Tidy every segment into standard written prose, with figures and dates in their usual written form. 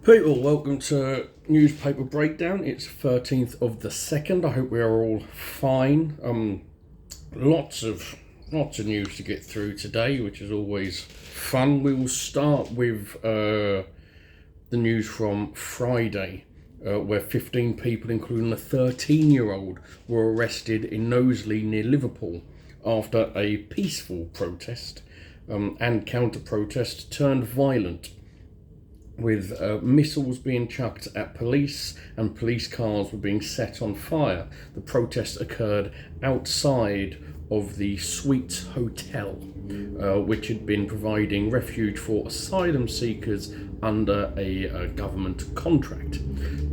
People, welcome to Newspaper Breakdown. It's 13th of the 2nd. I hope we are all fine. Lots of news to get through today, which is always fun. We will start with the news from Friday, where 15 people, including a 13-year-old, were arrested in Knowsley near Liverpool after a peaceful protest and counter-protest turned violent, with missiles being chucked at police and police cars were being set on fire. The protest occurred outside of the Suites Hotel, which had been providing refuge for asylum seekers under a government contract.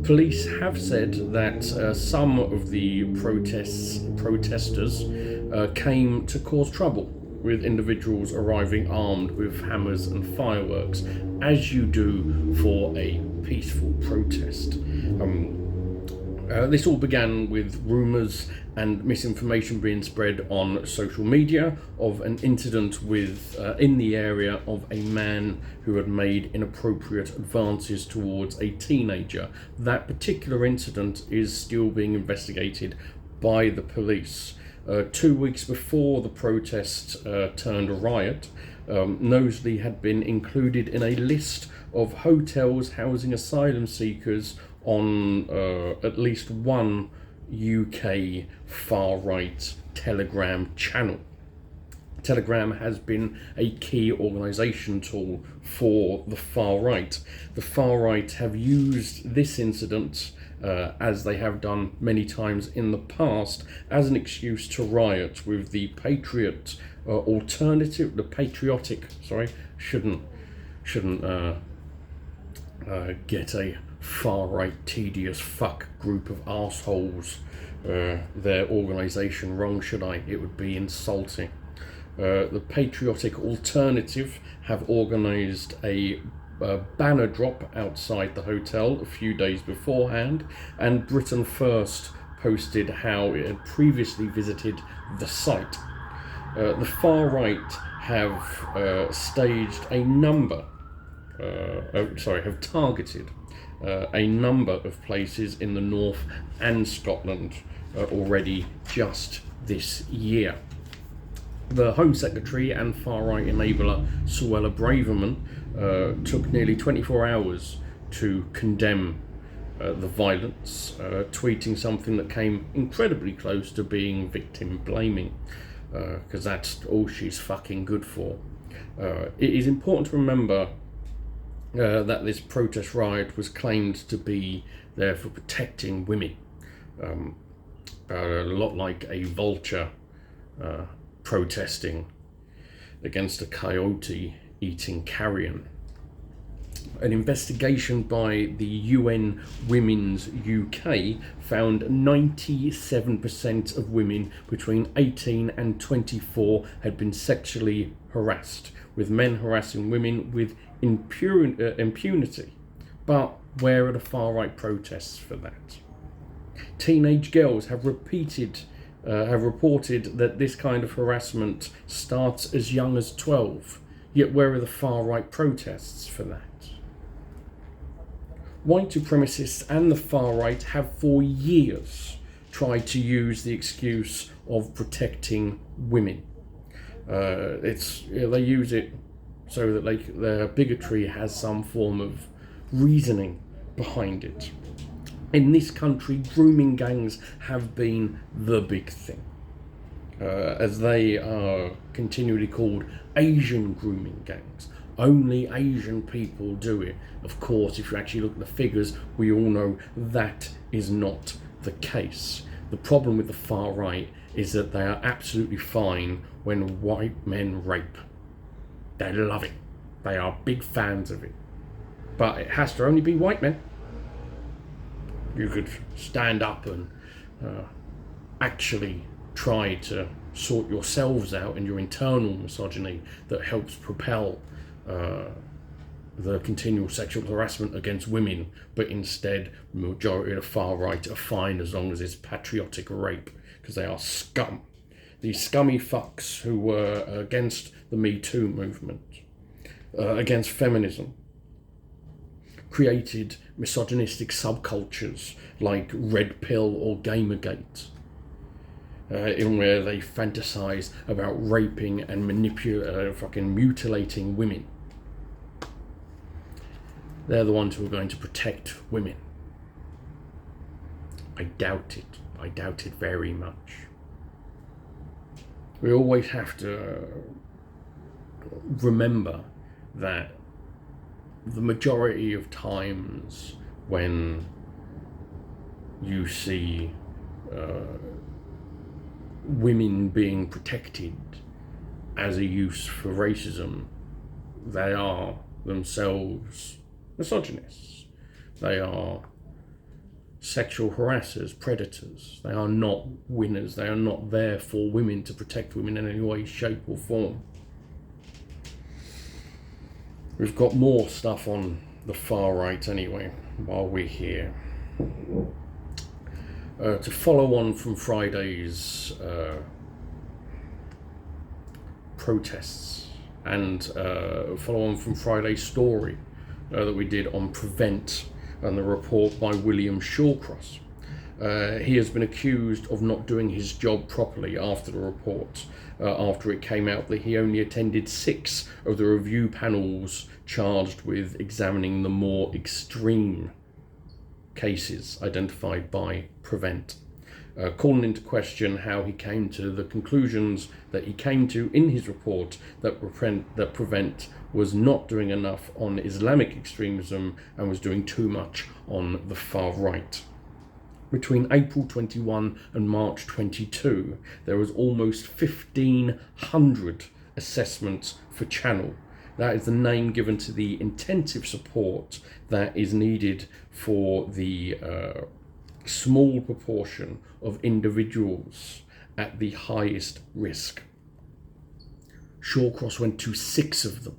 Police have said that some of the protesters came to cause trouble, with individuals arriving armed with hammers and fireworks, as you do for a peaceful protest. This all began with rumours and misinformation being spread on social media of an incident in the area of a man who had made inappropriate advances towards a teenager. That particular incident is still being investigated by the police. 2 weeks before the protest turned a riot, Knowsley had been included in a list of hotels housing asylum seekers on at least one UK far-right Telegram channel. Telegram has been a key organisation tool for the far right. The far right have used this incident, as they have done many times in the past, as an excuse to riot, with the patriotic, shouldn't get a far-right tedious fuck group of arseholes their organisation wrong, should I? It would be insulting. The Patriotic Alternative have organised a banner drop outside the hotel a few days beforehand, and Britain First posted how it had previously visited the site. The far right have staged a number, have targeted a number of places in the north and Scotland already just this year. The Home Secretary and far-right enabler Suella Braverman took nearly 24 hours to condemn the violence, tweeting something that came incredibly close to being victim blaming, because that's all she's fucking good for. It is important to remember that this protest riot was claimed to be there for protecting women, a lot like a vulture protesting against a coyote eating carrion. An investigation by the UN Women's UK found 97% of women between 18 and 24 had been sexually harassed, with men harassing women with impunity. But where are the far-right protests for that? Teenage girls have reported that this kind of harassment starts as young as 12, yet where are the far-right protests for that? White supremacists and the far-right have for years tried to use the excuse of protecting women. They use it so that their bigotry has some form of reasoning behind it. In this country, grooming gangs have been the big thing, as they are continually called Asian grooming gangs. Only Asian people do it. Of course, if you actually look at the figures, we all know that is not the case. The problem with the far right is that they are absolutely fine when white men rape. They love it. They are big fans of it. But it has to only be white men. You could stand up and actually try to sort yourselves out in your internal misogyny that helps propel the continual sexual harassment against women, but instead the majority of the far right are fine as long as it's patriotic rape, because they are scum. These scummy fucks who were against the Me Too movement, against feminism, created misogynistic subcultures like Red Pill or Gamergate, in where they fantasize about raping and mutilating women. They're the ones who are going to protect women. I doubt it. I doubt it very much. We always have to remember that the majority of times when you see women being protected as a use for racism, they are themselves misogynists. They are sexual harassers, predators. They are not winners. They are not there for women to protect women in any way, shape or form. We've got more stuff on the far right anyway, while we're here. To follow on from Friday's protests and follow on from Friday's story that we did on Prevent and the report by William Shawcross. He has been accused of not doing his job properly after the report, after it came out that he only attended 6 of the review panels charged with examining the more extreme cases identified by Prevent, calling into question how he came to the conclusions that he came to in his report that Prevent was not doing enough on Islamic extremism and was doing too much on the far right. Between April 21 and March 22, there was almost 1,500 assessments for Channel. That is the name given to the intensive support that is needed for the small proportion of individuals at the highest risk. Shawcross went to 6 of them.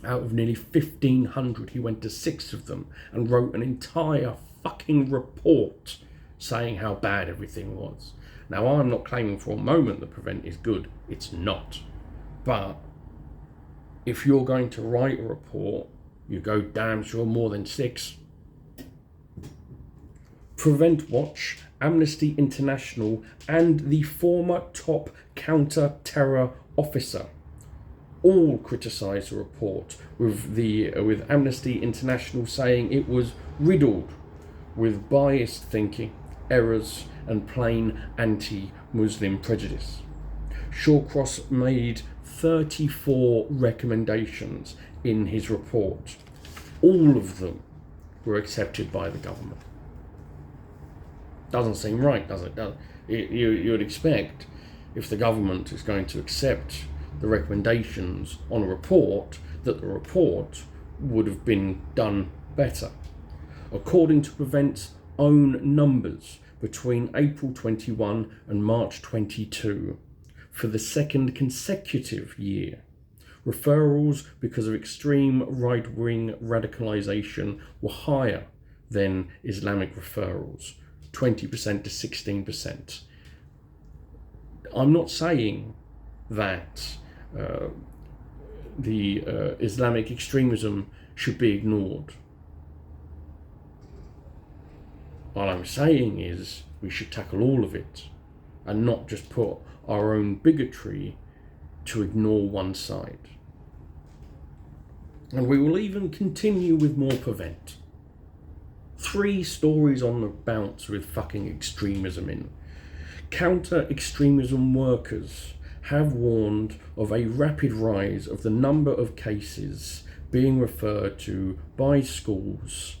Out of nearly 1,500, he went to 6 of them and wrote an entire fucking report saying how bad everything was. Now, I'm not claiming for a moment that Prevent is good. It's not. But if you're going to write a report, you go damn sure more than 6. Prevent Watch, Amnesty International, and the former top counter-terror officer all criticised the report, with Amnesty International saying it was riddled with biased thinking, errors, and plain anti-Muslim prejudice. Shawcross made 34 recommendations in his report. All of them were accepted by the government. Doesn't seem right, does it? You would expect, if the government is going to accept the recommendations on a report, that the report would have been done better. According to Prevent's own numbers, between April 21 and March 22, for the second consecutive year, referrals because of extreme right-wing radicalisation were higher than Islamic referrals, 20% to 16%. I'm not saying that the Islamic extremism should be ignored. What I'm saying is we should tackle all of it and not just put our own bigotry to ignore one side. And we will even continue with more Prevent. 3 stories on the bounce with fucking extremism in. Counter-extremism workers have warned of a rapid rise of the number of cases being referred to by schools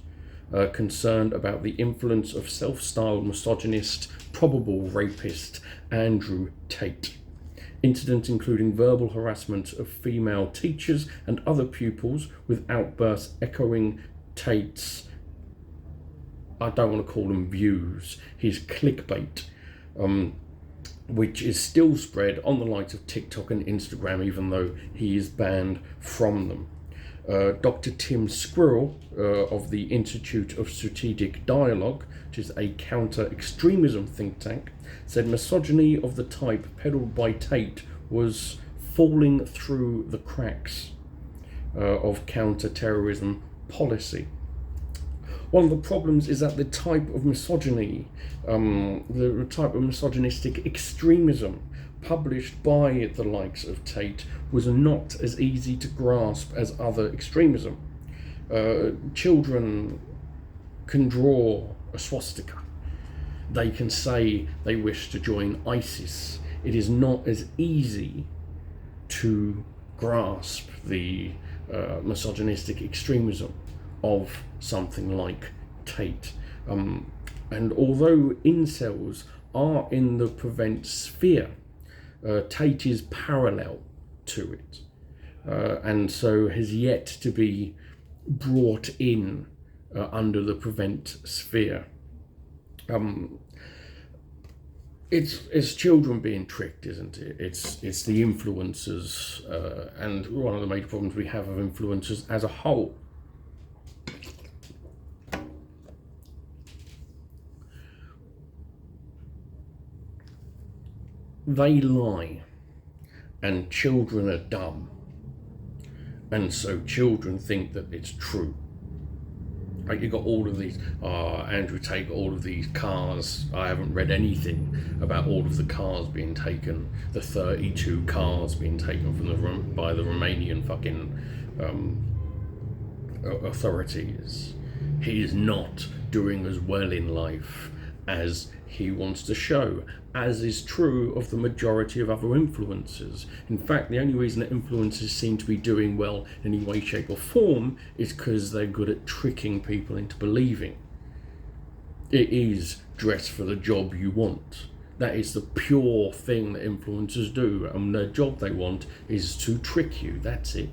concerned about the influence of self-styled misogynist, probable rapist Andrew Tate. Incidents including verbal harassment of female teachers and other pupils, with outbursts echoing Tate's, I don't want to call them views, his clickbait, which is still spread on the likes of TikTok and Instagram, even though he is banned from them. Dr. Tim Squirrel of the Institute of Strategic Dialogue, which is a counter-extremism think tank, said misogyny of the type peddled by Tate was falling through the cracks of counter-terrorism policy. One of the problems is that the type of misogyny, the type of misogynistic extremism published by the likes of Tate was not as easy to grasp as other extremism. Children can draw a swastika. They can say they wish to join ISIS. It is not as easy to grasp the misogynistic extremism of something like Tate. And although incels are in the prevent sphere, Tate is parallel to it, and so has yet to be brought in under the prevent sphere. It's children being tricked, isn't it? It's the influencers, and one of the major problems we have of influencers as a whole. They lie, and children are dumb, and so children think that it's true. Like, you got all of these, Andrew Tate got all of these cars. I haven't read anything about all of the cars being taken, the 32 cars being taken from by the Romanian fucking authorities. He is not doing as well in life as he wants to show, as is true of the majority of other influencers. In fact, the only reason that influencers seem to be doing well in any way, shape or form is because they're good at tricking people into believing. It is dress for the job you want. That is the pure thing that influencers do, and the job they want is to trick you. That's it.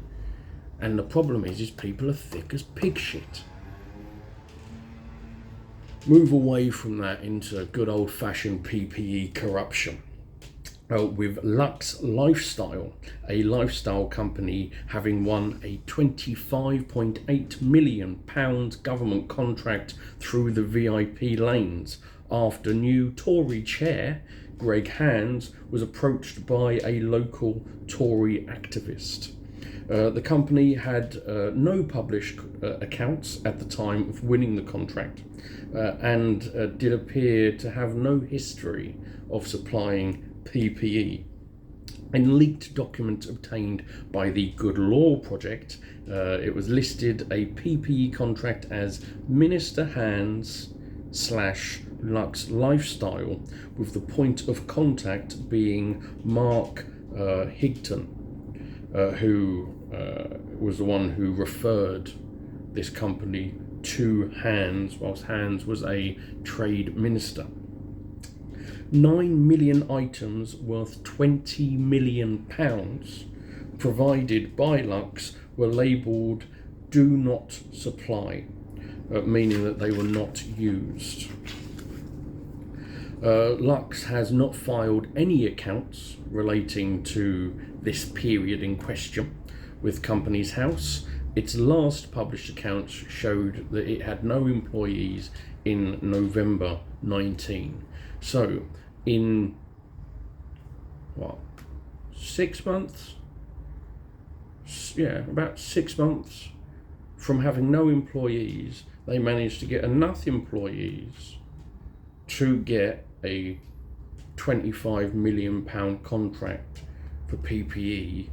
And the problem is people are thick as pig shit. Move away from that into good old-fashioned PPE corruption. With Lux Lifestyle, a lifestyle company having won a £25.8 million government contract through the VIP lanes after new Tory chair Greg Hands was approached by a local Tory activist. The company had no published accounts at the time of winning the contract, and did appear to have no history of supplying PPE. In leaked document obtained by the Good Law Project, it was listed a PPE contract as Minister Hands / Lux Lifestyle, with the point of contact being Mark Higton, who was the one who referred this company to Hands, whilst Hands was a trade minister. 9 million items worth £20 million provided by Lux were labelled "Do Not Supply," meaning that they were not used. Lux has not filed any accounts relating to this period in question with Companies House. Its last published accounts showed that it had no employees in November 19. So, in 6 months? Yeah, about 6 months from having no employees, they managed to get enough employees to get a £25 million contract for PPE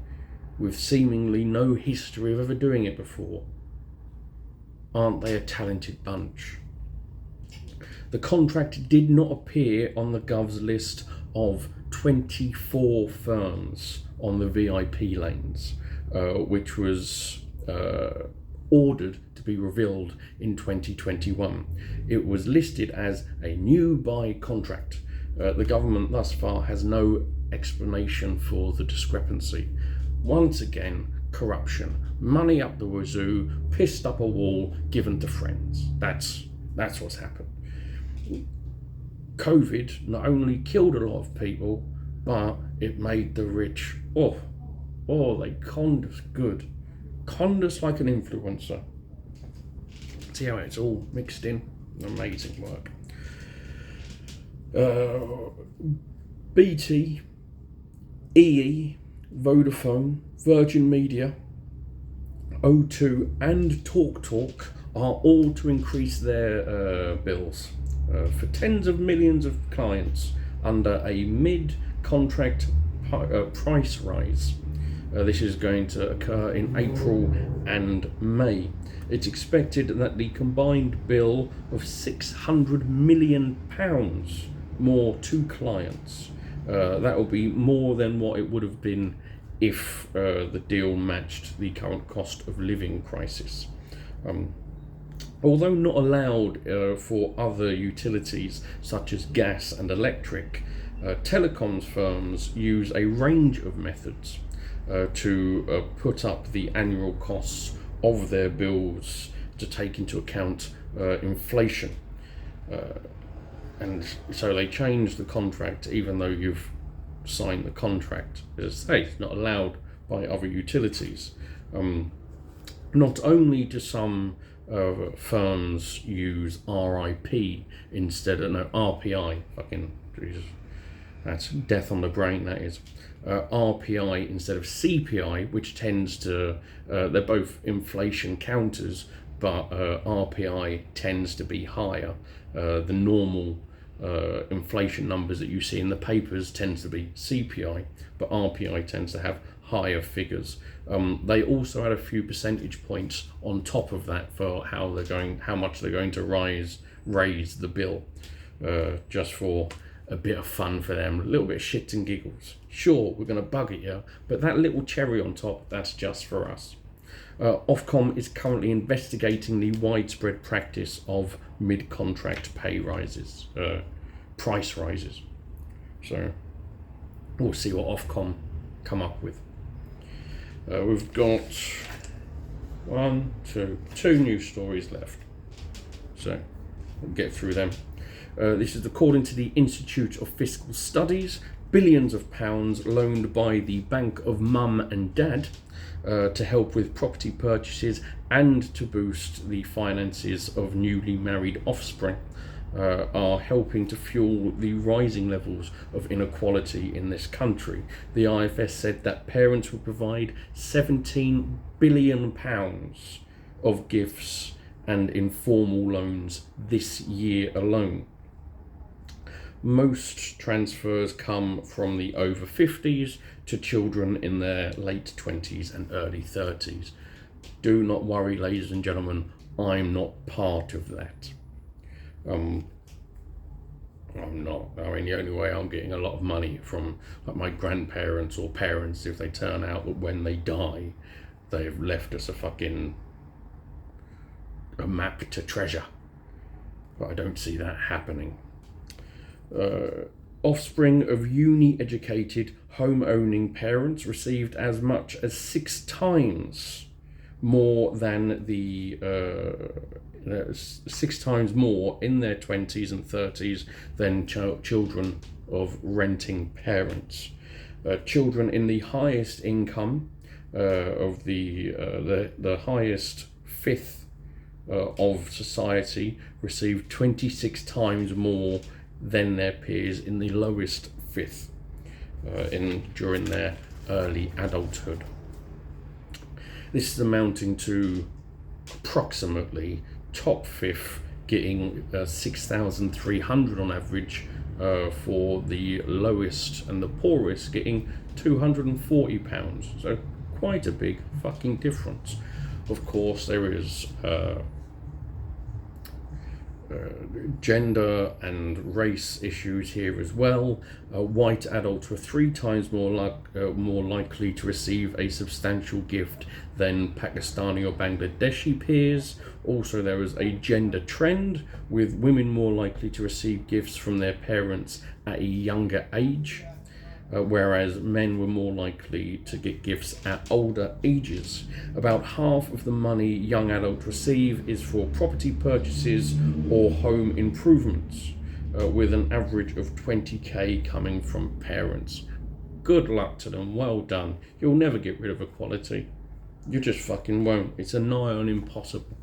with seemingly no history of ever doing it before. Aren't they a talented bunch? The contract did not appear on the Gov's list of 24 firms on the VIP lanes, which was ordered to be revealed in 2021. It was listed as a new buy contract. The government thus far has no explanation for the discrepancy. Once again, corruption, money up the wazoo, pissed up a wall, given to friends. That's what's happened. COVID not only killed a lot of people, but it made the rich, they conned us good. Conned us like an influencer. See how it's all mixed in? Amazing work. BT, EE, Vodafone, Virgin Media, O2 and TalkTalk are all to increase their bills for tens of millions of clients under a mid-contract price rise. This is going to occur in April and May. It's expected that the combined bill of £600 million more to clients. That will be more than what it would have been if the deal matched the current cost of living crisis. Although not allowed for other utilities such as gas and electric, telecoms firms use a range of methods to put up the annual costs of their bills to take into account inflation. And so they changed the contract, even though you've signed the contract. As I say, it's not allowed by other utilities. Not only do some firms use RIP instead of RPI. Fucking Jesus, that's death on the brain. That is RPI instead of CPI, which tends to they're both inflation counters, but RPI tends to be higher. The normal inflation numbers that you see in the papers tends to be CPI, but RPI tends to have higher figures. They also had a few percentage points on top of that for how much they're going to raise the bill, just for a bit of fun for them, a little bit of shits and giggles. Sure, we're going to bug at you, but that little cherry on top, that's just for us. Ofcom is currently investigating the widespread practice of mid-contract pay rises, price rises. So we'll see what Ofcom come up with. We've got two news stories left, so we'll get through them. This is according to the Institute of Fiscal Studies. Billions of pounds loaned by the Bank of Mum and Dad to help with property purchases and to boost the finances of newly married offspring are helping to fuel the rising levels of inequality in this country. The IFS said that parents will provide £17 billion of gifts and informal loans this year alone. Most transfers come from the over 50s to children in their late 20s and early 30s. Do not worry, ladies and gentlemen, I'm not part of that. I'm not. I mean, the only way I'm getting a lot of money from like my grandparents or parents, if they turn out that when they die, they've left us a map to treasure. But I don't see that happening. Offspring of uni-educated, home-owning parents received as much as 6 times more than 6 times more in their 20s and 30s than children of renting parents. Children in the highest income of the highest fifth of society received 26 times more than their peers in the lowest fifth during their early adulthood. This is amounting to approximately top fifth getting 6,300 on average, for the lowest and the poorest getting £240. So quite a big fucking difference. Of course, there is gender and race issues here as well. White adults were 3 times more likely to receive a substantial gift than Pakistani or Bangladeshi peers. Also, there was a gender trend, with women more likely to receive gifts from their parents at a younger age, whereas men were more likely to get gifts at older ages. About half of the money young adults receive is for property purchases or home improvements, with an average of 20k coming from parents. Good luck to them, well done. You'll never get rid of equality. You just fucking won't. It's a nigh on impossible.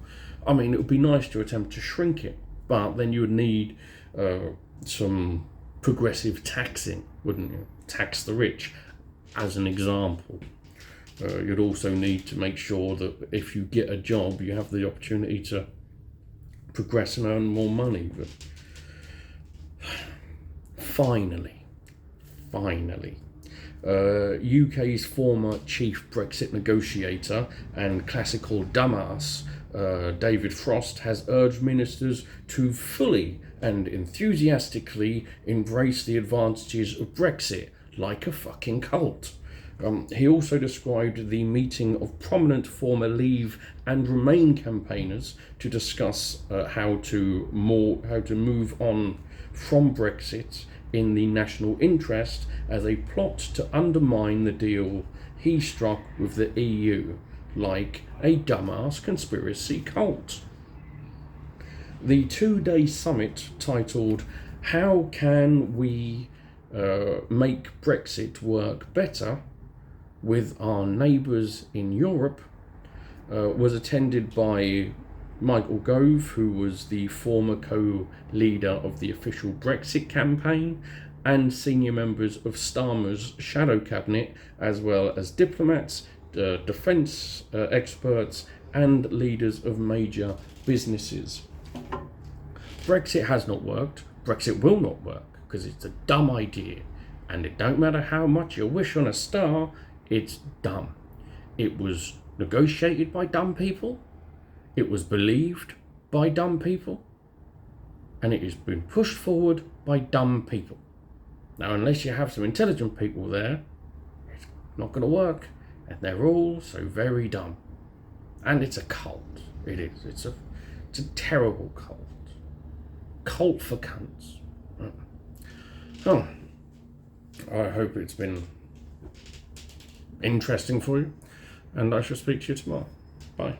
I mean, it would be nice to attempt to shrink it, but then you would need some progressive taxing, wouldn't you? Tax the rich, as an example. You'd also need to make sure that if you get a job, you have the opportunity to progress and earn more money. But finally, UK's former chief Brexit negotiator and classical dumbass, David Frost, has urged ministers to fully and enthusiastically embrace the advantages of Brexit like a fucking cult. He also described the meeting of prominent former Leave and Remain campaigners to discuss how to move on from Brexit in the national interest as a plot to undermine the deal he struck with the EU, like a dumbass conspiracy cult. The two-day summit, titled "How Can We Make Brexit Work Better with Our Neighbours in Europe," was attended by Michael Gove, who was the former co-leader of the official Brexit campaign, and senior members of Starmer's shadow cabinet, as well as diplomats, defence experts, and leaders of major businesses. Brexit has not worked. Brexit will not work because it's a dumb idea, and it don't matter how much you wish on a star, it's dumb. It was negotiated by dumb people. It was believed by dumb people, and it has been pushed forward by dumb people. Now, unless you have some intelligent people there, it's not going to work, and they're all so very dumb. And it's a cult. It is. It's a terrible cult. Cult for cunts. Oh, I hope it's been interesting for you, and I shall speak to you tomorrow. Bye.